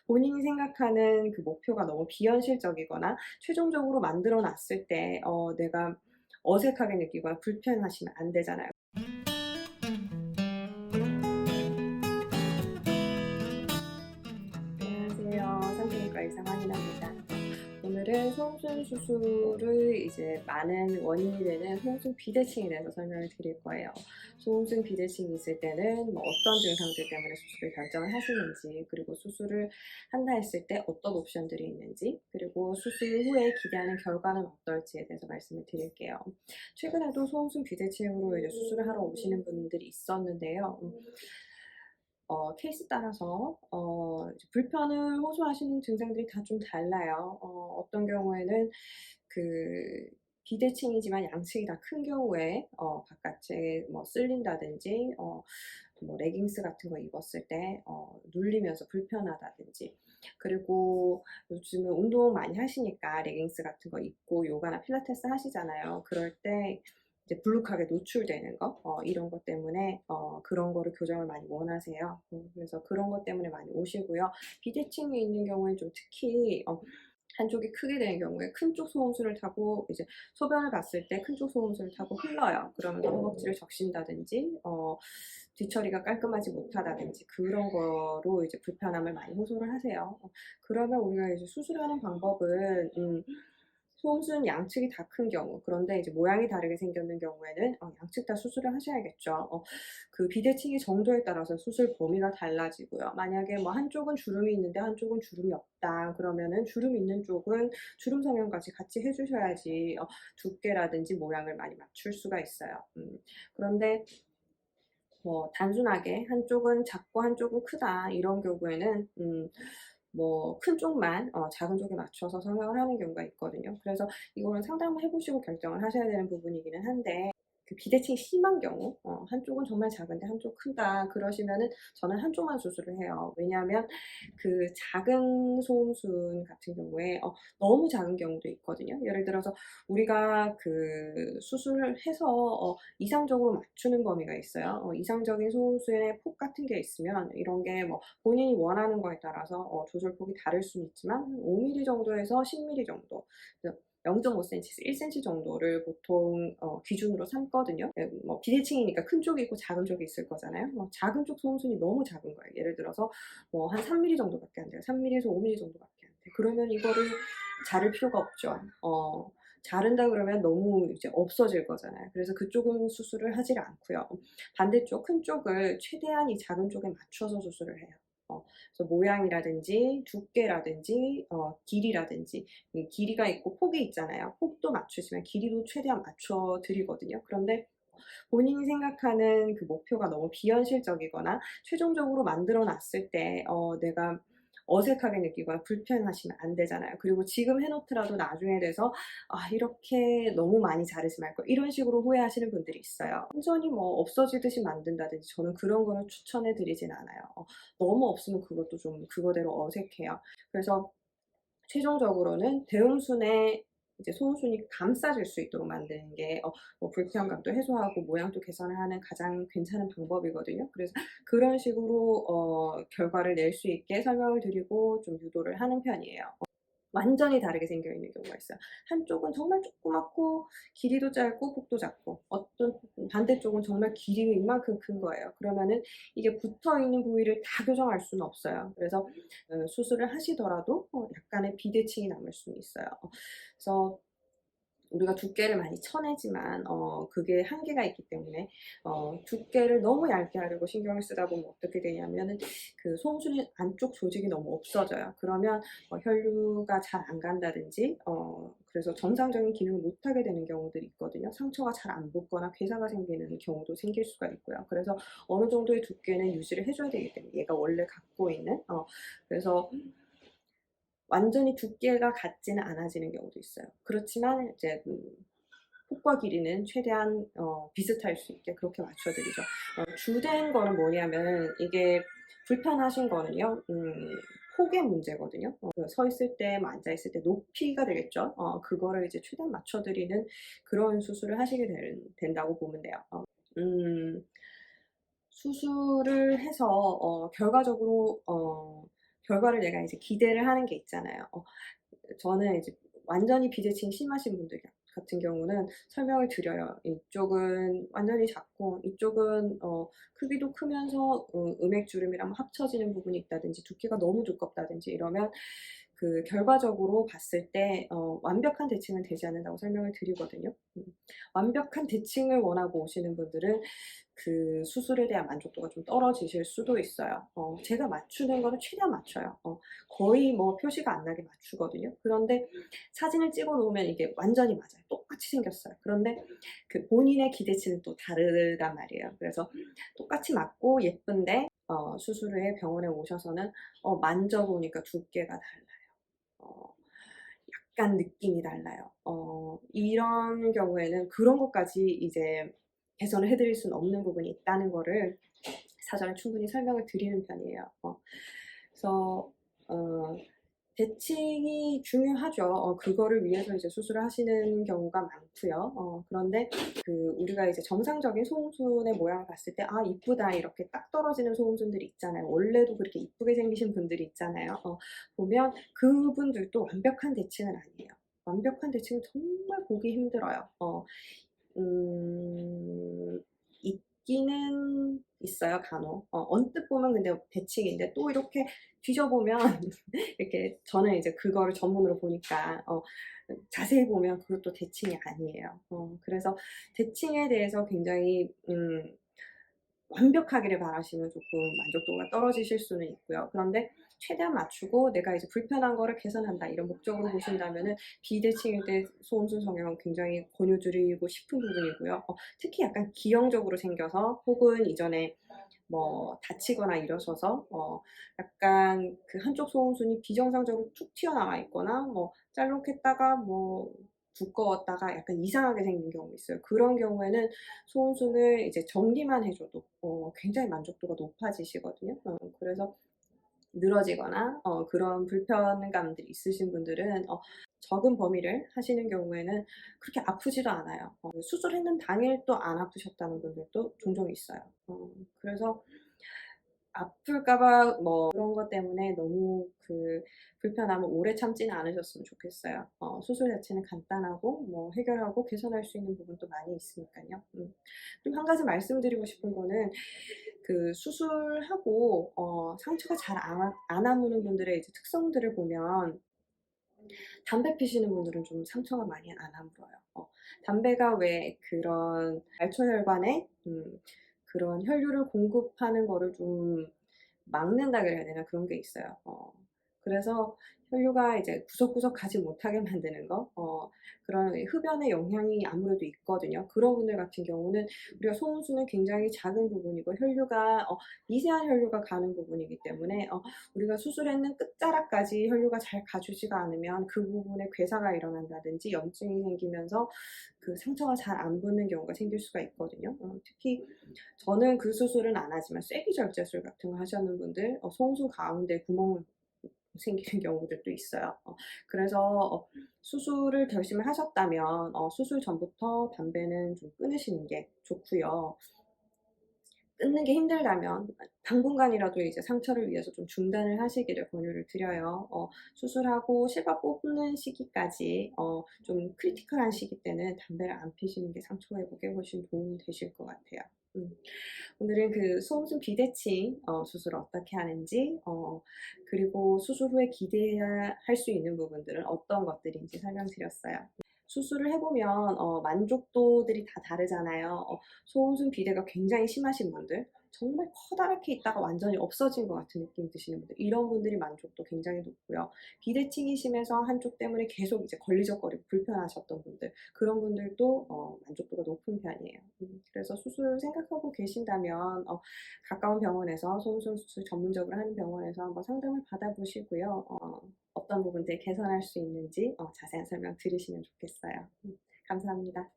본인이 생각하는 그 목표가 너무 비현실적이거나 최종적으로 만들어 놨을 때 내가 어색하게 느끼거나 불편하시면 안 되잖아요. 안녕하세요. 산부인과 의사 황인아입니다. 오늘은 소음순 수술을 이제 많은 원인이 되는 소음순 비대칭에 대해서 설명을 드릴 거예요. 소음순 비대칭이 있을 때는 뭐 어떤 증상들 때문에 수술을 결정을 하시는지, 그리고 수술을 한다 했을 때 어떤 옵션들이 있는지, 그리고 수술 후에 기대하는 결과는 어떨지에 대해서 말씀을 드릴게요. 최근에도 소음순 비대칭으로 이제 수술을 하러 오시는 분들이 있었는데요. 케이스 따라서 이제 불편을 호소하시는 증상들이 다 좀 달라요. 어떤 경우에는 그 비대칭이지만 양측이 다 큰 경우에 바깥에 뭐 쓸린다든지 뭐 레깅스 같은 거 입었을 때 눌리면서 불편하다든지, 그리고 요즘은 운동 많이 하시니까 레깅스 같은 거 입고 요가나 필라테스 하시잖아요. 그럴 때 이제 불룩하게 노출되는 거, 이런 것 때문에 그런 거를 교정을 많이 원하세요. 그래서 그런 것 때문에 많이 오시고요. 비대칭이 있는 경우에는 좀 특히 한쪽이 크게 되는 경우에 큰 쪽 소음순을 타고 이제 소변을 봤을 때 큰 쪽 소음순을 타고 흘러요. 그러면서 허벅지를 적신다든지 뒤처리가 깔끔하지 못하다든지 그런 거로 이제 불편함을 많이 호소를 하세요. 그러면 우리가 이제 수술하는 방법은 소음순 양측이 다 큰 경우, 그런데 이제 모양이 다르게 생겼는 경우에는 양측 다 수술을 하셔야겠죠. 그 비대칭의 정도에 따라서 수술 범위가 달라지고요. 만약에 뭐 한쪽은 주름이 있는데 한쪽은 주름이 없다 그러면은 주름 있는 쪽은 주름 성형까지 같이 해 주셔야지 두께라든지 모양을 많이 맞출 수가 있어요. 그런데 뭐 단순하게 한쪽은 작고 한쪽은 크다 이런 경우에는 뭐 큰 쪽만 작은 쪽에 맞춰서 성형을 하는 경우가 있거든요. 그래서 이거는 상담을 해 보시고 결정을 하셔야 되는 부분이기는 한데, 그 비대칭이 심한 경우, 한쪽은 정말 작은데 한쪽 크다 그러시면은 저는 한쪽만 수술을 해요. 왜냐하면 그 작은 소음순 같은 경우에 너무 작은 경우도 있거든요. 예를 들어서 우리가 그 수술을 해서 이상적으로 맞추는 범위가 있어요. 이상적인 소음순의 폭 같은 게 있으면 이런 게 뭐 본인이 원하는 거에 따라서 조절폭이 다를 수는 있지만 5mm 정도에서 10mm 정도, 0.5cm에서 1cm 정도를 보통 기준으로 삼거든요. 뭐 비대칭이니까 큰 쪽이 있고 작은 쪽이 있을 거잖아요. 작은 쪽 소음순이 너무 작은 거예요. 예를 들어서 뭐 한 3mm 정도밖에 안 돼요. 3mm에서 5mm 정도밖에 안 돼요. 그러면 이거를 자를 필요가 없죠. 자른다 그러면 너무 이제 없어질 거잖아요. 그래서 그쪽은 수술을 하질 않고요. 반대쪽 큰 쪽을 최대한 이 작은 쪽에 맞춰서 수술을 해요. 그래서 모양이라든지 두께라든지 길이라든지, 길이가 있고 폭이 있잖아요. 폭도 맞추지만 길이도 최대한 맞춰 드리거든요. 그런데 본인이 생각하는 그 목표가 너무 비현실적이거나 최종적으로 만들어 놨을 때 내가 어색하게 느끼거나 불편하시면 안 되잖아요. 그리고 지금 해 놓더라도 나중에 돼서 '아 이렇게 너무 많이 자르지 말걸.' 이런 식으로 후회하시는 분들이 있어요. 완전히 뭐 없어지듯이 만든다든지 저는 그런 거는 추천해 드리진 않아요. 너무 없으면 그것도 좀 그거대로 어색해요. 그래서 최종적으로는 대음순에 이제 소음순이 감싸질 수 있도록 만드는 게 뭐 불편감도 해소하고 모양도 개선을 하는 가장 괜찮은 방법이거든요. 그래서 그런 식으로 결과를 낼 수 있게 설명을 드리고 좀 유도를 하는 편이에요. 완전히 다르게 생겨 있는 경우가 있어요. 한쪽은 정말 조그맣고 길이도 짧고 폭도 작고, 어떤 반대쪽은 정말 길이가 이만큼 큰 거예요. 그러면은 이게 붙어 있는 부위를 다 교정할 수는 없어요. 그래서 수술을 하시더라도 약간의 비대칭이 남을 수는 있어요. 그래서 우리가 두께를 많이 쳐내지만 그게 한계가 있기 때문에 두께를 너무 얇게 하려고 신경을 쓰다 보면 어떻게 되냐면은 그 소음순 안쪽 조직이 너무 없어져요. 그러면 혈류가 잘 안 간다든지 그래서 정상적인 기능을 못 하게 되는 경우들이 있거든요. 상처가 잘 안 붓거나 괴사가 생기는 경우도 생길 수가 있고요. 그래서 어느 정도의 두께는 유지를 해 줘야 되기 때문에 얘가 원래 갖고 있는 그래서 완전히 두께가 같지는 않아지는 경우도 있어요. 그렇지만 이제 폭과 길이는 최대한 비슷할 수 있게 그렇게 맞춰 드리죠. 주된 거는 뭐냐면, 이게 불편하신 거는요. 폭의 문제거든요. 서 있을 때 뭐 앉아 있을 때 높이가 되겠죠. 그거를 이제 최대한 맞춰 드리는 그런 수술을 하시게 된다고 보면 돼요. 음 수술을 해서 결과적으로 결과를 내가 이제 기대를 하는 게 있잖아요. 저는 이제 완전히 비대칭이 심하신 분들 같은 경우는 설명을 드려요. 이쪽은 완전히 작고 이쪽은 크기도 크면서 음액주름이랑 합쳐지는 부분이 있다든지 두께가 너무 두껍다든지 이러면 그 결과적으로 봤을 때 완벽한 대칭은 되지 않는다고 설명을 드리거든요. 완벽한 대칭을 원하고 오시는 분들은 그 수술에 대한 만족도가 좀 떨어지실 수도 있어요. 제가 맞추는 거는 최대한 맞춰요. 거의 뭐 표시가 안 나게 맞추거든요. 그런데 사진을 찍어 놓으면 이게 완전히 맞아요. 똑같이 생겼어요. 그런데 그 본인의 기대치는 또 다르단 말이에요. 그래서 똑같이 맞고 예쁜데 수술 후에 병원에 오셔서는 만져보니까 두께가 달라요. 어, 약간 느낌이 달라요. 이런 경우에는 그런 것까지 이제 개선을 해드릴 수는 없는 부분이 있다는 거를 사전에 충분히 설명을 드리는 편이에요. 그래서 대칭이 중요하죠. 그거를 위해서 이제 수술을 하시는 경우가 많고요. 그런데 그 우리가 이제 정상적인 소음순의 모양을 봤을 때 아 이쁘다 이렇게 딱 떨어지는 소음순들이 있잖아요. 원래도 그렇게 이쁘게 생기신 분들이 있잖아요. 보면 그분들도 완벽한 대칭은 아니에요. 완벽한 대칭은 정말 보기 힘들어요. 음, 있기는 있어요, 간혹. 언뜻 보면 근데 대칭인데 또 이렇게 뒤져보면 이렇게 저는 이제 그거를 전문으로 보니까 자세히 보면 그것도 대칭이 아니에요. 그래서 대칭에 대해서 굉장히 완벽하기를 바라시면 조금 만족도가 떨어지실 수는 있고요. 그런데 최대한 맞추고 내가 이제 불편한 거를 개선한다 이런 목적으로 보신다면은 비대칭일 때 소음순 성형은 굉장히 권유드리고 싶은 부분이고요. 특히 약간 기형적으로 생겨서 혹은 이전에 뭐 다치거나 이러셔서 약간 그 한쪽 소음순이 비정상적으로 툭 튀어나와 있거나 뭐 짤록했다가 뭐 두꺼웠다가 약간 이상하게 생긴 경우 있어요. 그런 경우에는 소음순을 이제 정리만 해줘도 굉장히 만족도가 높아지시거든요. 그래서 늘어지거나 그런 불편감들이 있으신 분들은 적은 범위를 하시는 경우에는 그렇게 아프지도 않아요. 수술했는 당일 또 안 아프셨다는 분들도 종종 있어요. 그래서 아플까봐 뭐 그런 것 때문에 너무 그 불편함을 오래 참지는 않으셨으면 좋겠어요. 수술 자체는 간단하고 뭐 해결하고 개선할 수 있는 부분도 많이 있으니까요. 그리고 한 가지 말씀드리고 싶은 거는 그 수술하고 상처가 잘 안 아무는 분들의 이제 특성들을 보면 담배 피시는 분들은 좀 상처가 많이 안 아물어요. 담배가 왜 그런 말초혈관에 그런 혈류를 공급하는 거를 좀 막는다 그래야 되나 그런 게 있어요. 그래서 혈류가 이제 구석구석 가지 못하게 만드는 거, 그런 흡연의 영향이 아무래도 있거든요. 그런 분들 같은 경우는 우리가 소음수는 굉장히 작은 부분이고 혈류가 미세한 혈류가 가는 부분이기 때문에 우리가 수술했는 끝자락까지 혈류가 잘 가주지가 않으면 그 부분에 괴사가 일어난다든지 염증이 생기면서 그 상처가 잘 안 붙는 경우가 생길 수가 있거든요. 특히 저는 그 수술은 안 하지만 쐐기절제술 같은 거 하시는 분들 소음수 가운데 구멍 생기는 경우들도 있어요. 그래서 수술을 결심을 하셨다면 수술 전부터 담배는 좀 끊으시는 게 좋고요. 끊는 게 힘들다면 당분간이라도 이제 상처를 위해서 좀 중단을 하시기를 권유를 드려요. 수술하고 실밥 뽑는 시기까지 좀 크리티컬한 시기 때는 담배를 안 피시는 게 상처 회복에 훨씬 도움이 되실 것 같아요. 오늘은 그 소음순 비대칭 수술을 어떻게 하는지 그리고 수술 후에 기대해야 할 수 있는 부분들은 어떤 것들인지 설명드렸어요. 수술을 해보면 만족도들이 다 다르잖아요. 소음순 비대가 굉장히 심하신 분들, 정말 커다랗게 있다가 완전히 없어진 것 같은 느낌 드시는 분들, 이런 분들이 만족도 굉장히 높고요. 비대칭이 심해서 한쪽 때문에 계속 이제 걸리적거리고 불편하셨던 분들, 그런 분들도 만족도가 높은 편이에요. 그래서 수술 생각하고 계신다면 가까운 병원에서 소음순 수술 전문적으로 하는 병원에서 한번 상담을 받아보시고요. 어떤 부분들 개선할 수 있는지 자세한 설명 들으시면 좋겠어요. 감사합니다.